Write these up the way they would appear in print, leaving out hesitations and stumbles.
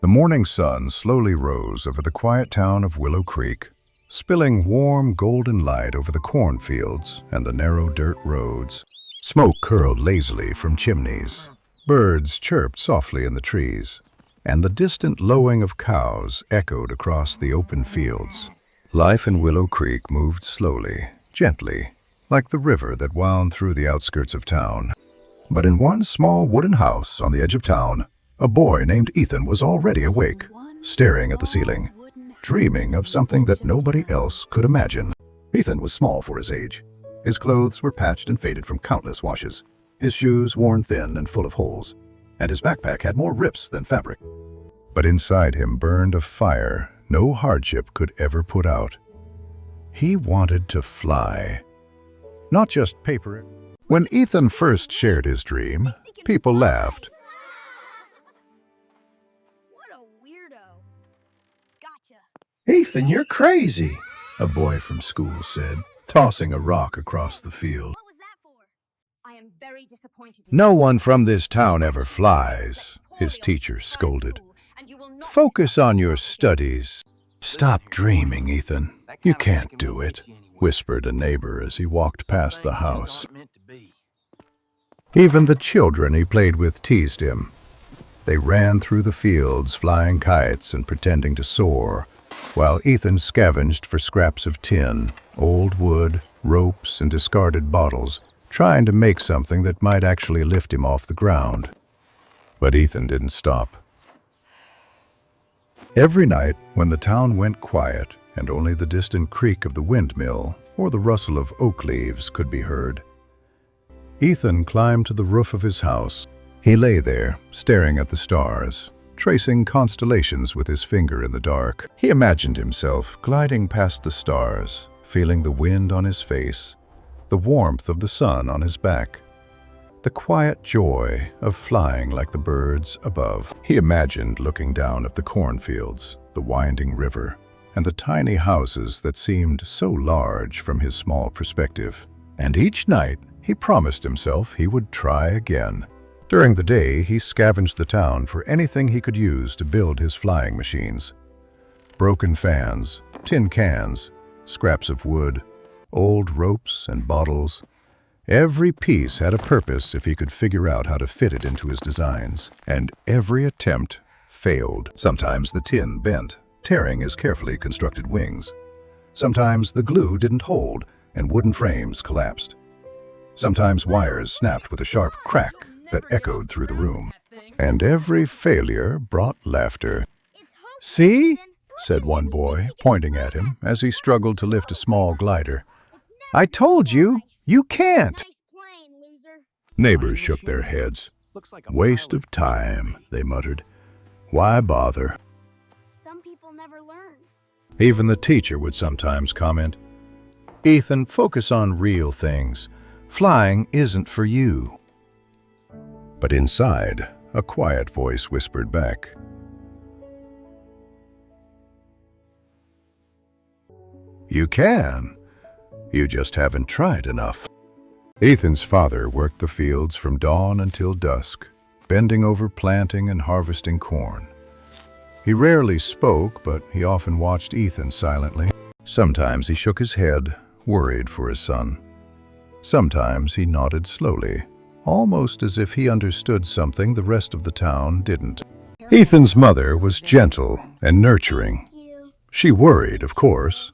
The morning sun slowly rose over the quiet town of Willow Creek, spilling warm golden light over the cornfields and the narrow dirt roads. Smoke curled lazily from chimneys. Birds chirped softly in the trees, and the distant lowing of cows echoed across the open fields. Life in Willow Creek moved slowly, gently, like the river that wound through the outskirts of town. But in one small wooden house on the edge of town, a boy named Ethan was already awake, staring at the ceiling, dreaming of something that nobody else could imagine. Ethan was small for his age. His clothes were patched and faded from countless washes, his shoes worn thin and full of holes, and his backpack had more rips than fabric. But inside him burned a fire no hardship could ever put out. He wanted to fly, not just paper. When Ethan first shared his dream, people laughed. What a weirdo. Gotcha. "Ethan, you're crazy," a boy from school said, tossing a rock across the field. What was that for? I am very disappointed in "No you. one from this town ever flies," his teacher scolded. "Focus on your studies." "Stop dreaming, Ethan. You can't do it," whispered a neighbor as he walked past the house. Even the children he played with teased him. They ran through the fields, flying kites and pretending to soar, while Ethan scavenged for scraps of tin, old wood, ropes, and discarded bottles, trying to make something that might actually lift him off the ground. But Ethan didn't stop. Every night, when the town went quiet and only the distant creak of the windmill or the rustle of oak leaves could be heard, Ethan climbed to the roof of his house. He lay there, staring at the stars, tracing constellations with his finger in the dark. He imagined himself gliding past the stars, feeling the wind on his face, the warmth of the sun on his back, the quiet joy of flying like the birds above. He imagined looking down at the cornfields, the winding river, and the tiny houses that seemed so large from his small perspective. And each night, he promised himself he would try again. During the day, he scavenged the town for anything he could use to build his flying machines. Broken fans, tin cans, scraps of wood, old ropes and bottles. Every piece had a purpose if he could figure out how to fit it into his designs. And every attempt failed. Sometimes the tin bent, tearing his carefully constructed wings. Sometimes the glue didn't hold and wooden frames collapsed. Sometimes wires snapped with a sharp crack that echoed through the room. And every failure brought laughter. "See?" said one boy, pointing at him as he struggled to lift a small glider. "I told you, you can't." Nice plane, loser. Neighbors shook their heads. "Waste of time," they muttered. "Why bother?" Some people never learn. Even the teacher would sometimes comment, "Ethan, focus on real things. Flying isn't for you." But inside, a quiet voice whispered back, "You can. You just haven't tried enough." Ethan's father worked the fields from dawn until dusk, bending over planting and harvesting corn. He rarely spoke, but he often watched Ethan silently. Sometimes he shook his head, worried for his son. Sometimes he nodded slowly, almost as if he understood something the rest of the town didn't. Ethan's mother was gentle and nurturing. Thank you. She worried, of course.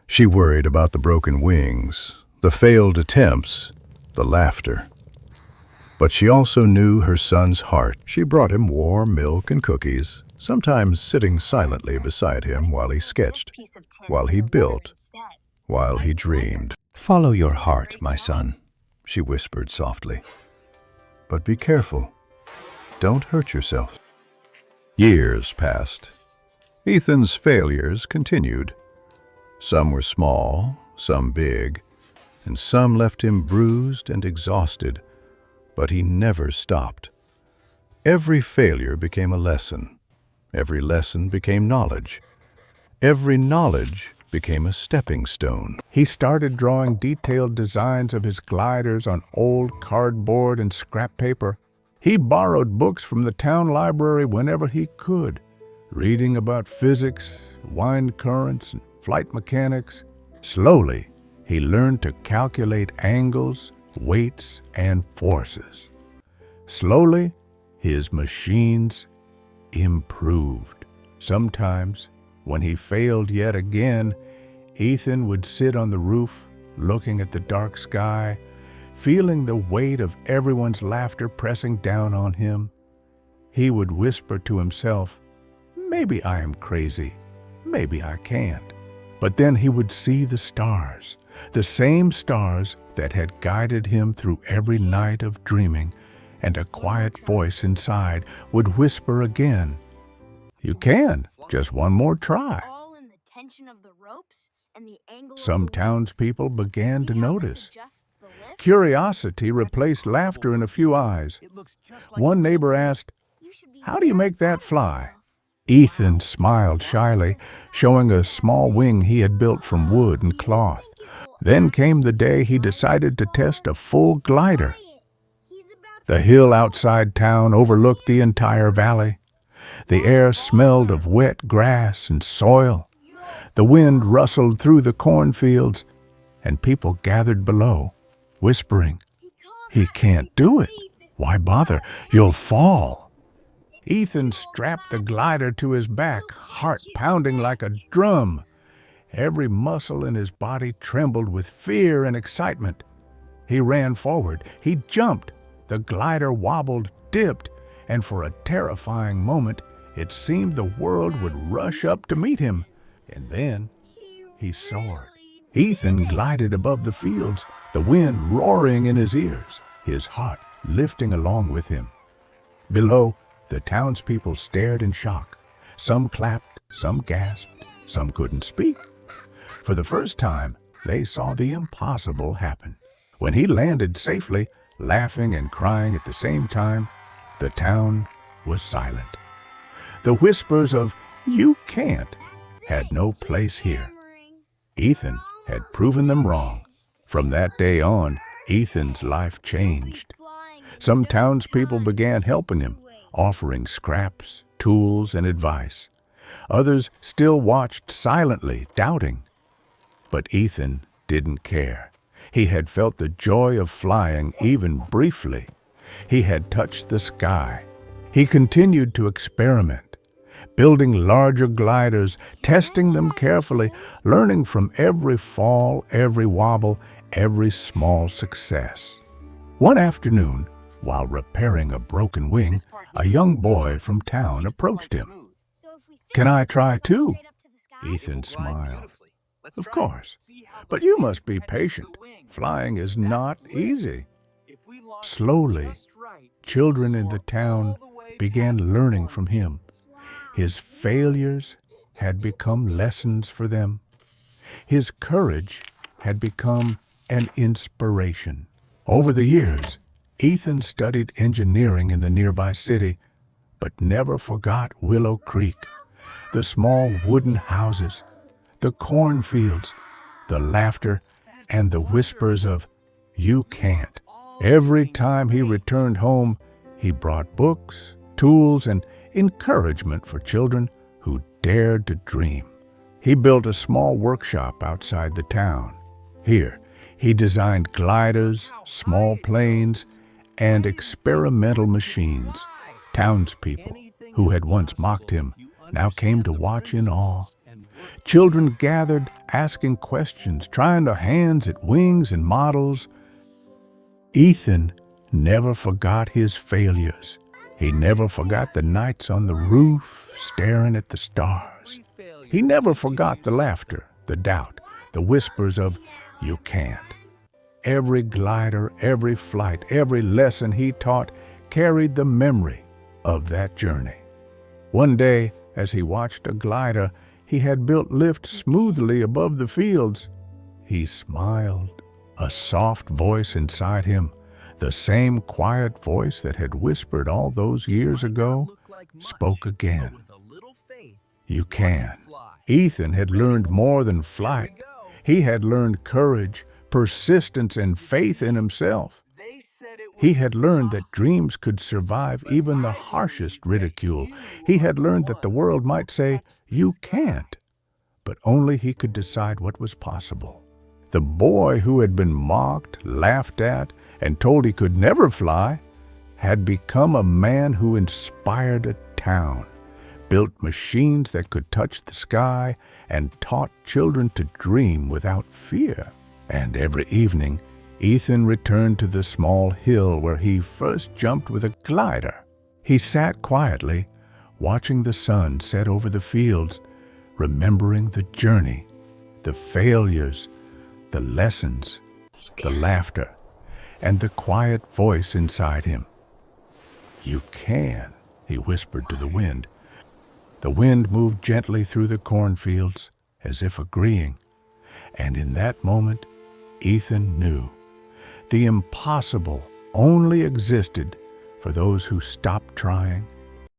She worried about the broken wings, the failed attempts, the laughter. But she also knew her son's heart. She brought him warm milk and cookies, sometimes sitting silently beside him while he sketched, while he built, while he dreamed. "Follow your heart, my son," she whispered softly. "But be careful. Don't hurt yourself." Years passed. Ethan's failures continued. Some were small, some big, and some left him bruised and exhausted. But he never stopped. Every failure became a lesson. Every lesson became knowledge. Every knowledge became a stepping stone. He started drawing detailed designs of his gliders on old cardboard and scrap paper. He borrowed books from the town library whenever he could, reading about physics, wind currents, and flight mechanics. Slowly, he learned to calculate angles, weights, and forces. Slowly, his machines improved. Sometimes, when he failed yet again, Ethan would sit on the roof, looking at the dark sky, feeling the weight of everyone's laughter pressing down on him. He would whisper to himself, "Maybe I am crazy. Maybe I can't." But then he would see the stars, the same stars that had guided him through every night of dreaming, and a quiet voice inside would whisper again, "You can, just one more try." All in the tension of the ropes and the angle of Some the townspeople began to See how this notice. adjusts the lift? Curiosity replaced laughter in a few eyes. One neighbor asked, You should be "How do you very make that proud of fly?" yourself. Ethan smiled shyly, showing a small wing he had built from wood and cloth. Then came the day he decided to test a full glider. He's about The hill outside town overlooked the entire valley. The air smelled of wet grass and soil. The wind rustled through the cornfields, and people gathered below, whispering, "He can't do it. Why bother? You'll fall." Ethan strapped the glider to his back, heart pounding like a drum. Every muscle in his body trembled with fear and excitement. He ran forward. He jumped. The glider wobbled, dipped, and for a terrifying moment, it seemed the world would rush up to meet him. And then he soared. Ethan glided above the fields, the wind roaring in his ears, his heart lifting along with him. Below, the townspeople stared in shock. Some clapped, some gasped, some couldn't speak. For the first time, they saw the impossible happen. When he landed safely, laughing and crying at the same time, the town was silent. The whispers of "You can't" had no place here. Ethan had proven them wrong. From that day on, Ethan's life changed. Some townspeople began helping him, offering scraps, tools, and advice. Others still watched silently, doubting. But Ethan didn't care. He had felt the joy of flying even briefly. He had touched the sky. He continued to experiment, building larger gliders, testing them carefully, learning from every fall, every wobble, every small success. One afternoon, while repairing a broken wing, a young boy from town approached him. "Can I try too?" Ethan smiled. "Of course, but you must be patient. Flying is not easy." Slowly, children in the town began learning from him. His failures had become lessons for them. His courage had become an inspiration. Over the years, Ethan studied engineering in the nearby city, but never forgot Willow Creek, the small wooden houses, the cornfields, the laughter, and the whispers of "You can't." Every time he returned home, he brought books, tools, and encouragement for children who dared to dream. He built a small workshop outside the town. Here, he designed gliders, small planes, and experimental machines. Townspeople, who had once mocked him, now came to watch in awe. Children gathered, asking questions, trying their hands at wings and models. Ethan never forgot his failures. He never forgot the nights on the roof, staring at the stars. He never forgot the laughter, the doubt, the whispers of "You can't." Every glider, every flight, every lesson he taught carried the memory of that journey. One day, as he watched a glider he had built lift smoothly above the fields, he smiled. A soft voice inside him, the same quiet voice that had whispered all those years ago, spoke again. "You can." Ethan had learned more than flight. He had learned courage, persistence, and faith in himself. He had learned that dreams could survive even the harshest ridicule. He had learned that the world might say, "You can't," but only he could decide what was possible. The boy who had been mocked, laughed at, and told he could never fly had become a man who inspired a town, built machines that could touch the sky, and taught children to dream without fear. And every evening, Ethan returned to the small hill where he first jumped with a glider. He sat quietly, watching the sun set over the fields, remembering the journey, the failures, the lessons, the laughter, and the quiet voice inside him. "You can," he whispered to the wind. The wind moved gently through the cornfields, as if agreeing. And in that moment, Ethan knew the impossible only existed for those who stopped trying